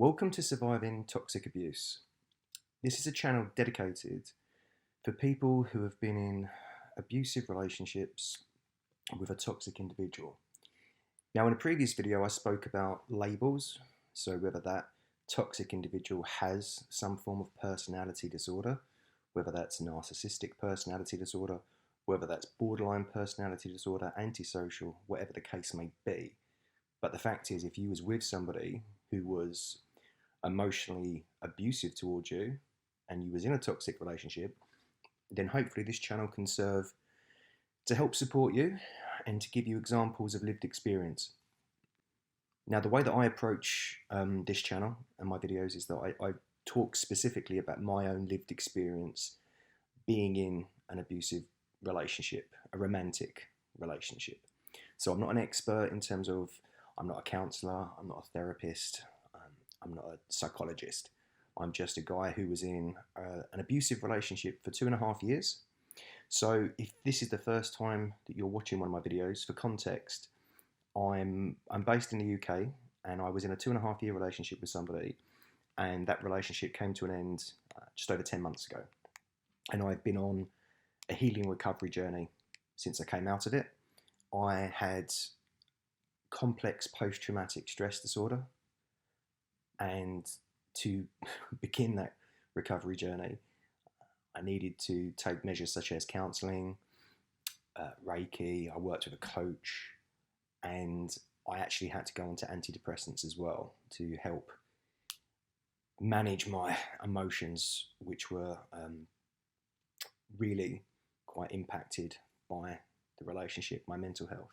Welcome to Surviving Toxic Abuse. This is a channel dedicated for people who have been in abusive relationships with a toxic individual. Now, in a previous video, I spoke about labels, so whether that toxic individual has some form of personality disorder, whether that's narcissistic personality disorder, whether that's borderline personality disorder, antisocial, whatever the case may be. But the fact is, if you was with somebody who was emotionally abusive towards you and you was in a toxic relationship, then hopefully this channel can serve to help support you and to give you examples of lived experience. Now, the way that I approach this channel and my videos is that I talk specifically about my own lived experience being in an abusive relationship, a romantic relationship. So I'm not an expert in terms of, I'm not a counsellor, I'm not a therapist, I'm not a psychologist. I'm just a guy who was in an abusive relationship for 2.5 years. So if this is the first time that you're watching one of my videos, for context, I'm based in the UK and I was in a 2.5 year relationship with somebody, and that relationship came to an end just over 10 months ago. And I've been on a healing recovery journey since I came out of it. I had complex post-traumatic stress disorder, and to begin that recovery journey, I needed to take measures such as counselling, Reiki. I worked with a coach, and I actually had to go onto antidepressants as well to help manage my emotions, which were really quite impacted by the relationship, my mental health.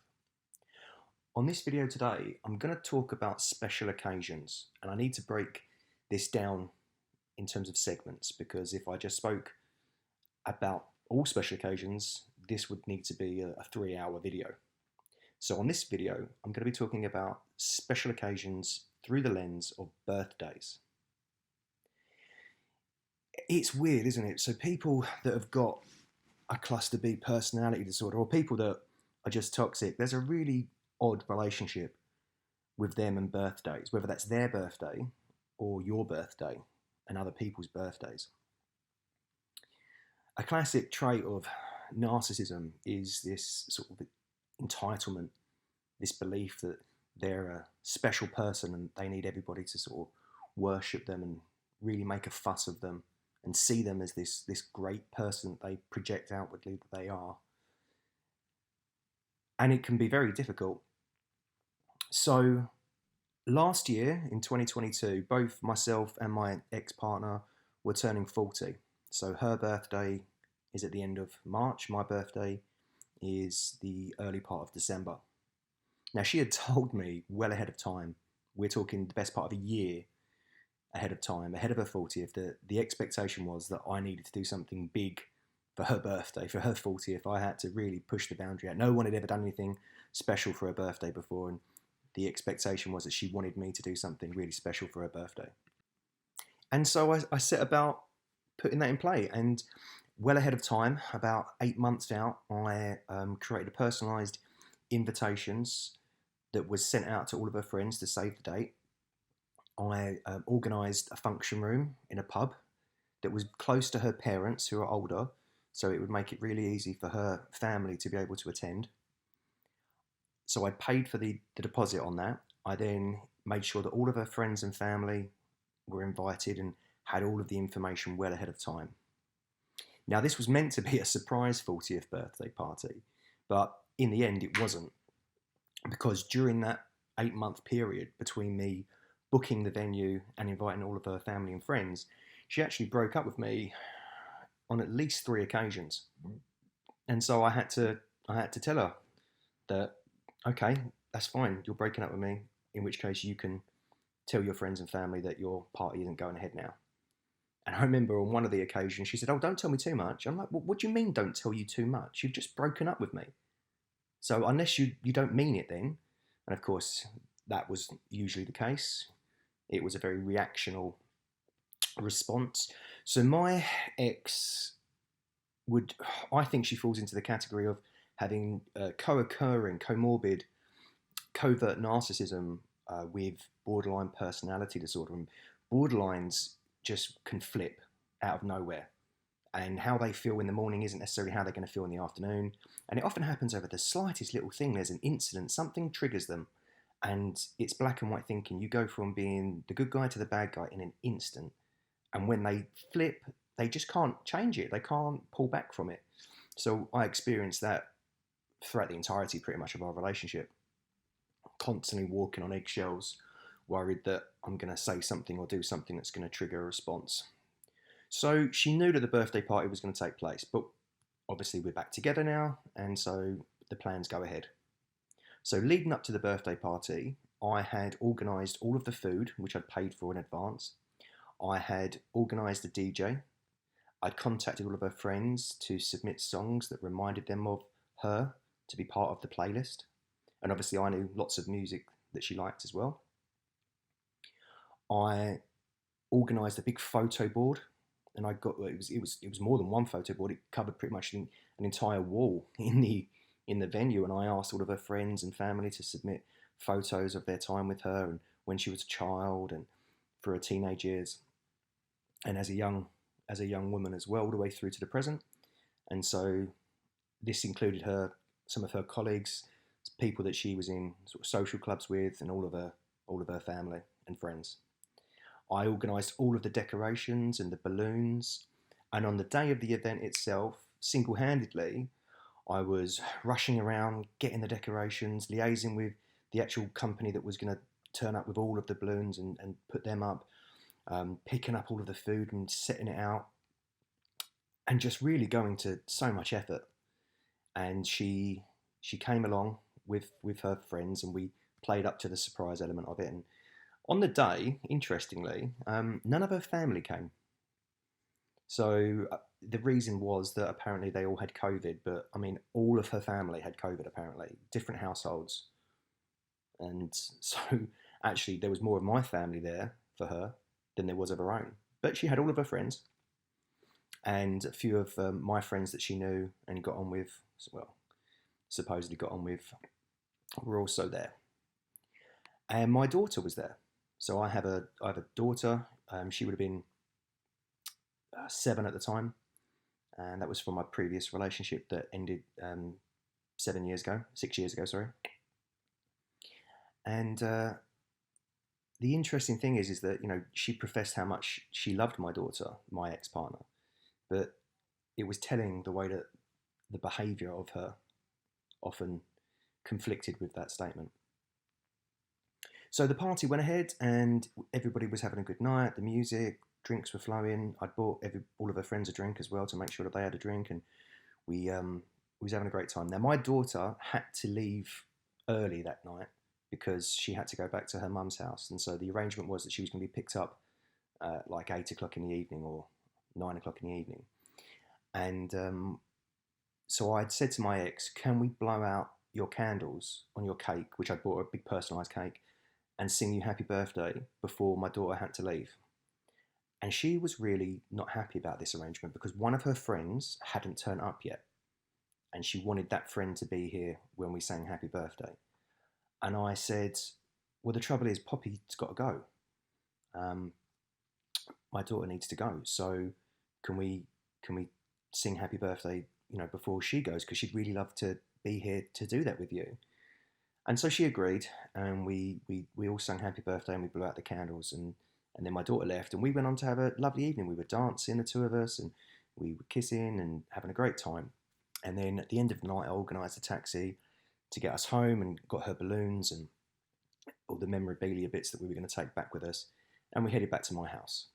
On this video today, I'm going to talk about special occasions, and I need to break this down in terms of segments, because if I just spoke about all special occasions, this would need to be a 3-hour video. So on this video, I'm going to be talking about special occasions through the lens of birthdays. It's weird, isn't it? So people that have got a cluster B personality disorder, or people that are just toxic, there's a really odd relationship with them and birthdays, whether that's their birthday or your birthday and other people's birthdays. A classic trait of narcissism is this sort of entitlement, this belief that they're a special person and they need everybody to sort of worship them and really make a fuss of them and see them as this great person that they project outwardly that they are. And it can be very difficult. So last year in 2022, both myself and my ex-partner were turning 40. So her birthday is at the end of March. My birthday is the early part of December. Now, she had told me well ahead of time, we're talking the best part of a year ahead of time, ahead of her 40th, that the expectation was that I needed to do something big for her birthday, for her 40th. I had to really push the boundary out. No one had ever done anything special for her birthday before, and the expectation was that she wanted me to do something really special for her birthday. And so I set about putting that in play, and well ahead of time, about 8 months out, I created a personalised invitations that was sent out to all of her friends to save the date. I organised a function room in a pub that was close to her parents, who are older, so it would make it really easy for her family to be able to attend. So I paid for the deposit on that. I then made sure that all of her friends and family were invited and had all of the information well ahead of time. Now, this was meant to be a surprise 40th birthday party, but in the end it wasn't, because during that 8-month period between me booking the venue and inviting all of her family and friends, she actually broke up with me on at least 3 occasions. And so I had to tell her that, okay, that's fine, you're breaking up with me, in which case you can tell your friends and family that your party isn't going ahead now. And I remember on one of the occasions she said, oh, don't tell me too much. I'm like, well, what do you mean don't tell you too much? You've just broken up with me. So unless you don't mean it then, and of course that was usually the case, it was a very reactional response. So my ex I think she falls into the category of having co-occurring, comorbid, covert narcissism with borderline personality disorder. And borderlines just can flip out of nowhere. And how they feel in the morning isn't necessarily how they're going to feel in the afternoon. And it often happens over the slightest little thing. There's an incident, something triggers them. And it's black and white thinking. You go from being the good guy to the bad guy in an instant. And when they flip, they just can't change it. They can't pull back from it. So I experienced that throughout the entirety, pretty much, of our relationship. Constantly walking on eggshells, worried that I'm going to say something or do something that's going to trigger a response. So she knew that the birthday party was going to take place, but obviously we're back together now, and so the plans go ahead. So leading up to the birthday party, I had organised all of the food, which I'd paid for in advance. I had organised the DJ. I'd contacted all of her friends to submit songs that reminded them of her to be part of the playlist. And obviously I knew lots of music that she liked as well. I organised a big photo board, and I got it was more than one photo board. It covered pretty much an entire wall in the venue, and I asked all of her friends and family to submit photos of their time with her and when she was a child and for her teenage years, and as a young woman as well, all the way through to the present. And so this included some of her colleagues, people that she was in sort of social clubs with, and all of her family and friends. I organised all of the decorations and the balloons, and on the day of the event itself, single-handedly, I was rushing around, getting the decorations, liaising with the actual company that was going to turn up with all of the balloons and put them up, picking up all of the food and setting it out, and just really going to so much effort. And she came along with her friends, and we played up to the surprise element of it. And on the day, interestingly, none of her family came. So the reason was that apparently they all had COVID, but I mean, all of her family had COVID, apparently, different households. And so actually, there was more of my family there for her than there was of her own. But she had all of her friends, and a few of my friends that she knew and got on with, well, supposedly got on with, were also there. And my daughter was there. So I have a daughter. She would have been 7 at the time, and that was from my previous relationship that ended 6 years ago, sorry. And the interesting thing is that she professed how much she loved my daughter, my ex-partner, but it was telling the way that the behaviour of her often conflicted with that statement. So the party went ahead, and everybody was having a good night. The music, drinks were flowing. I'd bought all of her friends a drink as well to make sure that they had a drink, and we was having a great time. Now my daughter had to leave early that night because she had to go back to her mum's house, and so the arrangement was that she was going to be picked up like 8 o'clock in the evening or 9 o'clock in the evening. And so I'd said to my ex, "Can we blow out your candles on your cake," which I bought, a big personalised cake, "and sing you happy birthday before my daughter had to leave?" And she was really not happy about this arrangement because one of her friends hadn't turned up yet, and she wanted that friend to be here when we sang happy birthday. And I said, "Well, the trouble is Poppy's got to go. My daughter needs to go, so can we sing happy birthday before she goes, because she'd really love to be here to do that with you." And so she agreed, and we all sang happy birthday, and we blew out the candles, and then my daughter left, and we went on to have a lovely evening. We were dancing, the two of us, and we were kissing and having a great time. And then at the end of the night, I organised a taxi to get us home and got her balloons and all the memorabilia bits that we were going to take back with us, and we headed back to my house.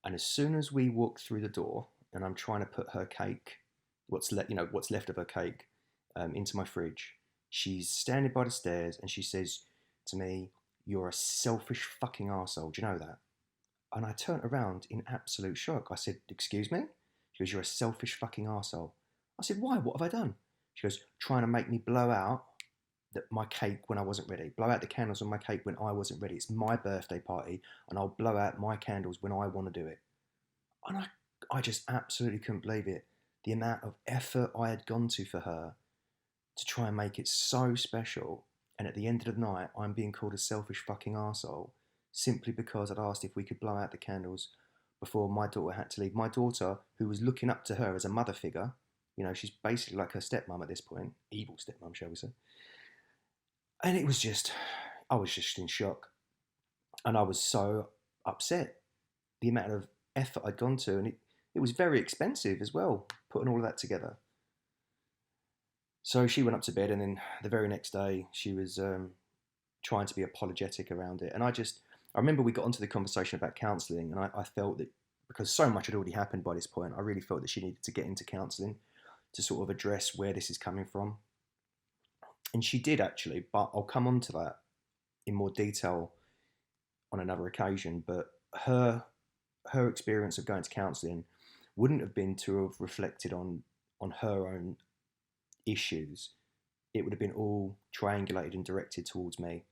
And as soon as we walked through the door, and I'm trying to put her cake, what's left of her cake, into my fridge, she's standing by the stairs and she says to me, "You're a selfish fucking arsehole, do you know that?" And I turned around in absolute shock. I said, "Excuse me?" She goes, "You're a selfish fucking arsehole." I said, "Why? What have I done?" She goes, "Trying to make me blow out my cake when I wasn't ready. Blow out the candles on my cake when I wasn't ready. It's my birthday party, and I'll blow out my candles when I want to do it." And I just absolutely couldn't believe it. The amount of effort I had gone to for her to try and make it so special, and at the end of the night, I'm being called a selfish fucking arsehole simply because I'd asked if we could blow out the candles before my daughter had to leave. My daughter, who was looking up to her as a mother figure, you know, she's basically like her stepmom at this point, evil stepmom, shall we say. And it was just, I was just in shock. And I was so upset. The amount of effort I'd gone to, and it was very expensive as well, putting all of that together. So she went up to bed, and then the very next day, she was trying to be apologetic around it. And I remember we got onto the conversation about counselling, and I felt that because so much had already happened by this point, I really felt that she needed to get into counselling to sort of address where this is coming from. And she did actually, but I'll come on to that in more detail on another occasion. But her experience of going to counselling wouldn't have been to have reflected on her own issues. It would have been all triangulated and directed towards me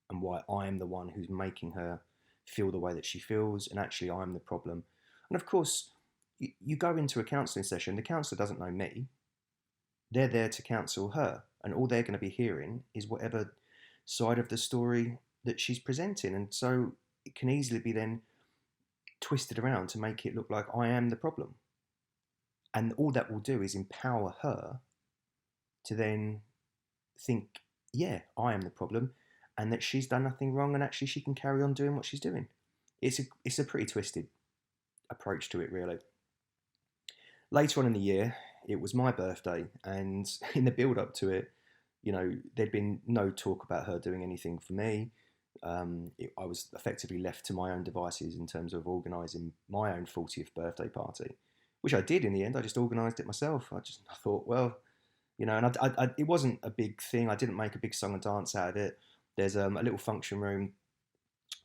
and why I am the one who's making her feel the way that she feels, and actually I'm the problem. And of course, you go into a counselling session, the counsellor doesn't know me. They're there to counsel her, and all they're going to be hearing is whatever side of the story that she's presenting. And so it can easily be then twisted around to make it look like I am the problem. And all that will do is empower her to then think, yeah, I am the problem, and that she's done nothing wrong, and actually she can carry on doing what she's doing. It's a pretty twisted approach to it, really. Later on in the year, it was my birthday, and in the build up to it, you know, there'd been no talk about her doing anything for me. I was effectively left to my own devices in terms of organising my own 40th birthday party, which I did in the end. I just organised it myself. I thought, well, you know, and it wasn't a big thing. I didn't make a big song and dance out of it. There's a little function room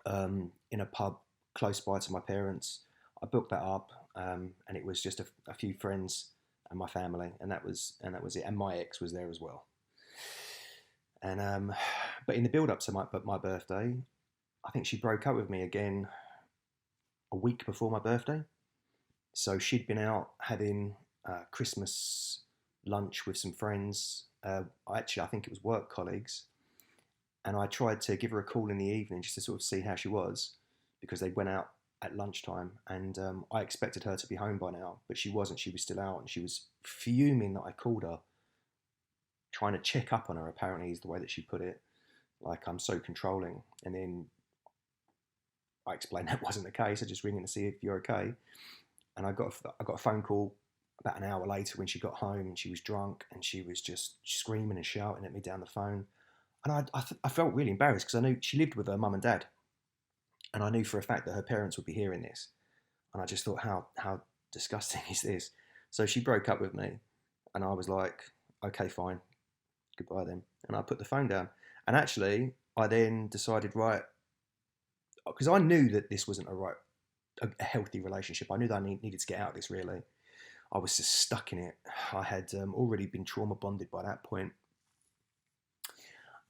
in a pub close by to my parents. I booked that up, and it was just a few friends and my family, and that was it. And my ex was there as well. And but in the build up to my birthday, I think she broke up with me again a week before my birthday. So she'd been out having Christmas lunch with some friends. I think it was work colleagues, and I tried to give her a call in the evening just to sort of see how she was, because they went out at lunchtime, and I expected her to be home by now, but she wasn't. She was still out, and she was fuming that I called her, trying to check up on her, apparently is the way that she put it, like I'm so controlling. And then I explained that wasn't the case. I just ringing to see if you're okay. And I got a phone call about an hour later when she got home, and she was drunk, and she was just screaming and shouting at me down the phone. And I felt really embarrassed, because I knew she lived with her mum and dad, and I knew for a fact that her parents would be hearing this. And I just thought, how disgusting is this? So she broke up with me, and I was like, okay, fine, goodbye then. And I put the phone down. And actually, I then decided, right, because I knew that this wasn't a healthy relationship. I knew that I needed to get out of this, really. I was just stuck in it. I had already been trauma bonded by that point.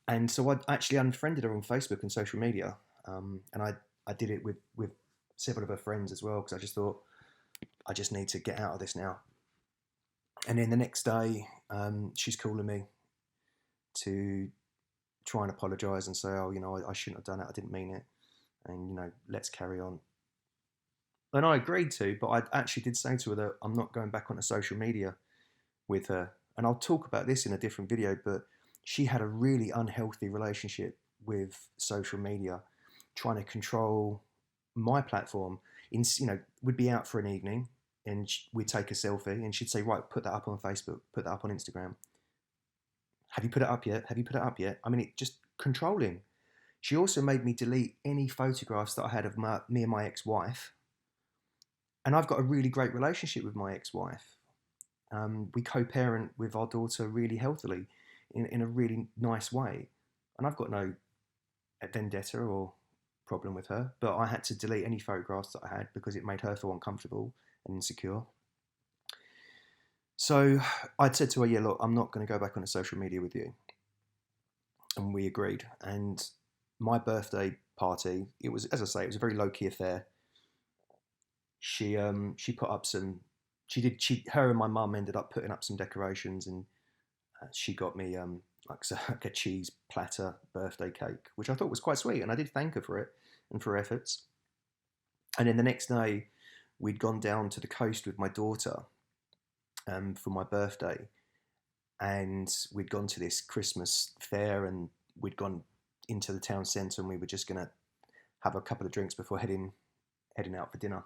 And so I actually unfriended her on Facebook and social media. And I did it with several of her friends as well, because I just thought, I just need to get out of this now. And then the next day, she's calling me to try and apologise and say, oh, you know, I shouldn't have done it. I didn't mean it. And, you know, let's carry on. And I agreed to, but I actually did say to her that I'm not going back onto social media with her. And I'll talk about this in a different video, but she had a really unhealthy relationship with social media, trying to control my platform. You know, we'd be out for an evening, and we'd take a selfie, and she'd say, right, put that up on Facebook, put that up on Instagram. Have you put it up yet? Have you put it up yet? I mean, it just controlling. She also made me delete any photographs that I had of me and my ex-wife. And I've got a really great relationship with my ex-wife. We co-parent with our daughter really healthily, in a really nice way. And I've got no vendetta or problem with her, but I had to delete any photographs that I had because it made her feel uncomfortable and insecure. So I'd said to her, yeah, look, I'm not going to go back on social media with you. And we agreed. And my birthday party, it was, as I say, it was a very low-key affair. She put up her and my mum ended up putting up some decorations, and she got me like a cheese platter birthday cake, which I thought was quite sweet, and I did thank her for it and for her efforts. And then the next day, we'd gone down to the coast with my daughter for my birthday, and we'd gone to this Christmas fair, and we'd gone into the town centre, and we were just gonna have a couple of drinks before heading out for dinner.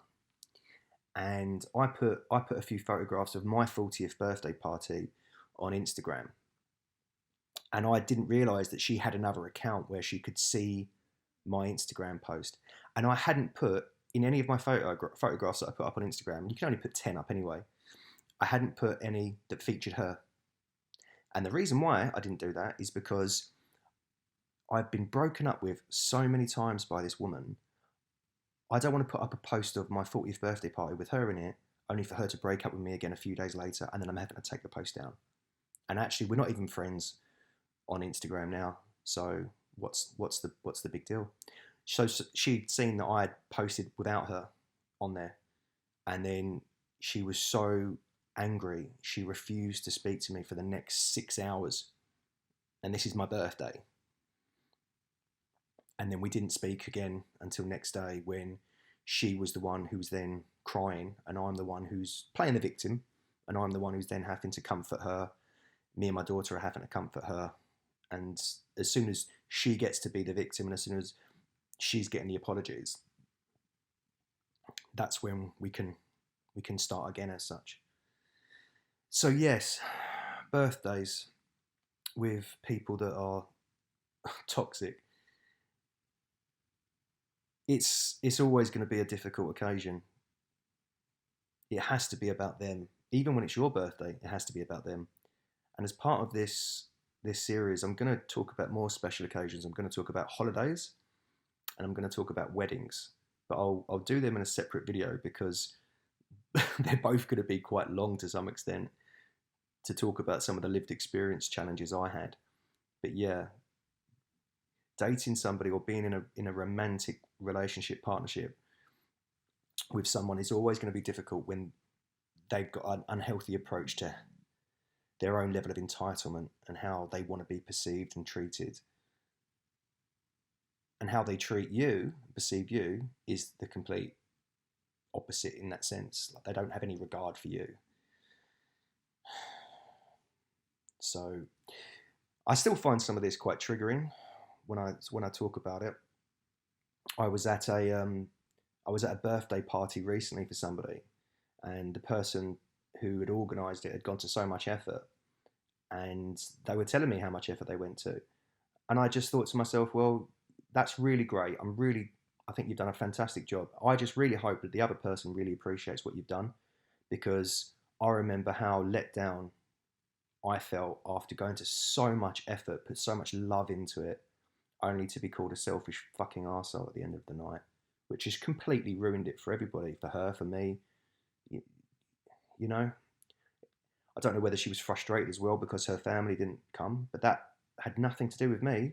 And I put a few photographs of my 40th birthday party on Instagram, and I didn't realise that she had another account where she could see my Instagram post, and I hadn't put in any of my photographs that I put up on Instagram. You can only put 10 up anyway. I hadn't put any that featured her, and the reason why I didn't do that is because I've been broken up with so many times by this woman. I don't want to put up a post of my 40th birthday party with her in it, only for her to break up with me again a few days later, and then I'm having to take the post down. And actually, we're not even friends on Instagram now. So what's the big deal? So she'd seen that I had posted without her on there, and then she was so angry she refused to speak to me for the next 6 hours. And this is my birthday. And then we didn't speak again until next day, when she was the one who was then crying, and I'm the one who's playing the victim, and I'm the one who's then having to comfort her. Me and my daughter are having to comfort her. And as soon as she gets to be the victim, and as soon as she's getting the apologies, that's when we can start again as such. So yes, birthdays with people that are toxic, it's always going to be a difficult occasion. It has to be about them. Even when it's your birthday, it has to be about them. And as part of this series, I'm going to talk about more special occasions. I'm going to talk about holidays, and I'm going to talk about weddings. But I'll do them in a separate video, because they're both going to be quite long to some extent, to talk about some of the lived experience challenges I had. But yeah, dating somebody or being in a romantic relationship partnership with someone is always going to be difficult when they've got an unhealthy approach to their own level of entitlement and how they want to be perceived and treated. And how they treat you, perceive you, is the complete opposite in that sense. Like, they don't have any regard for you. So I still find some of this quite triggering when I talk about it. I was at a birthday party recently for somebody, and the person who had organised it had gone to so much effort, and they were telling me how much effort they went to, and I just thought to myself, well, that's really great. I think you've done a fantastic job. I just really hope that the other person really appreciates what you've done, because I remember how let down I felt after going to so much effort, put so much love into it, only to be called a selfish fucking arsehole at the end of the night, which has completely ruined it for everybody, for her, for me. You know, I don't know whether she was frustrated as well because her family didn't come, but that had nothing to do with me.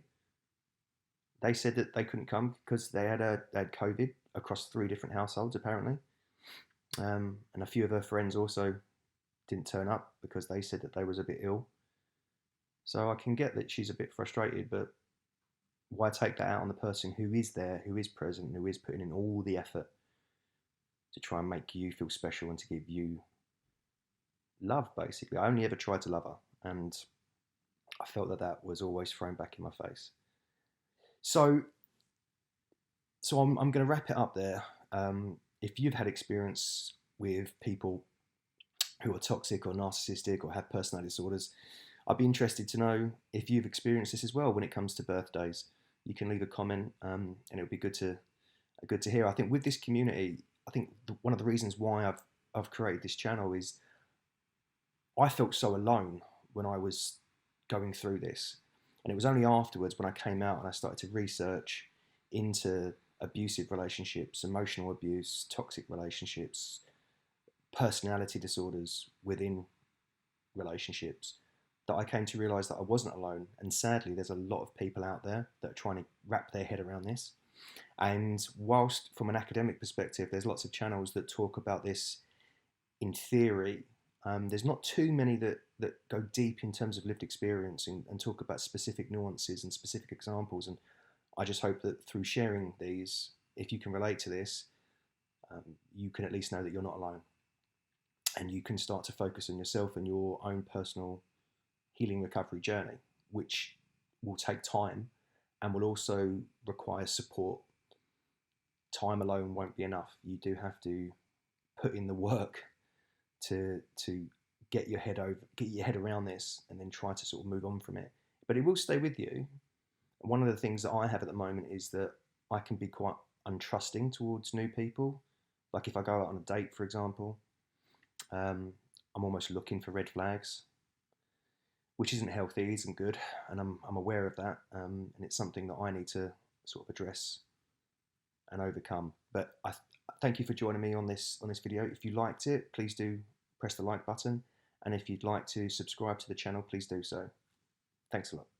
They said that they couldn't come because they had COVID across 3 different households, apparently. And a few of her friends also didn't turn up because they said that they was a bit ill. So I can get that she's a bit frustrated, but why take that out on the person who is there, who is present, who is putting in all the effort to try and make you feel special and to give you love, basically. I only ever tried to love her, and I felt that was always thrown back in my face. So I'm going to wrap it up there. If you've had experience with people who are toxic or narcissistic or have personality disorders, I'd be interested to know if you've experienced this as well when it comes to birthdays. You can leave a comment, and it would be good to hear. I think with this community, I think one of the reasons why I've created this channel is I felt so alone when I was going through this. And it was only afterwards when I came out and I started to research into abusive relationships, emotional abuse, toxic relationships, personality disorders within relationships, that I came to realise that I wasn't alone. And sadly, there's a lot of people out there that are trying to wrap their head around this. And whilst from an academic perspective, there's lots of channels that talk about this in theory, there's not too many that that go deep in terms of lived experience and talk about specific nuances and specific examples. And I just hope that through sharing these, if you can relate to this, you can at least know that you're not alone. And you can start to focus on yourself and your own personal healing recovery journey, which will take time and will also require support. Time alone won't be enough. You do have to put in the work to get your head around this, and then try to sort of move on from it. But it will stay with you. One of the things that I have at the moment is that I can be quite untrusting towards new people. Like if I go out on a date, for example, I'm almost looking for red flags, which isn't healthy, isn't good, and I'm aware of that, and it's something that I need to sort of address and overcome. But I thank you for joining me on this video. If you liked it, please do press the like button, and if you'd like to subscribe to the channel, please do so. Thanks a lot.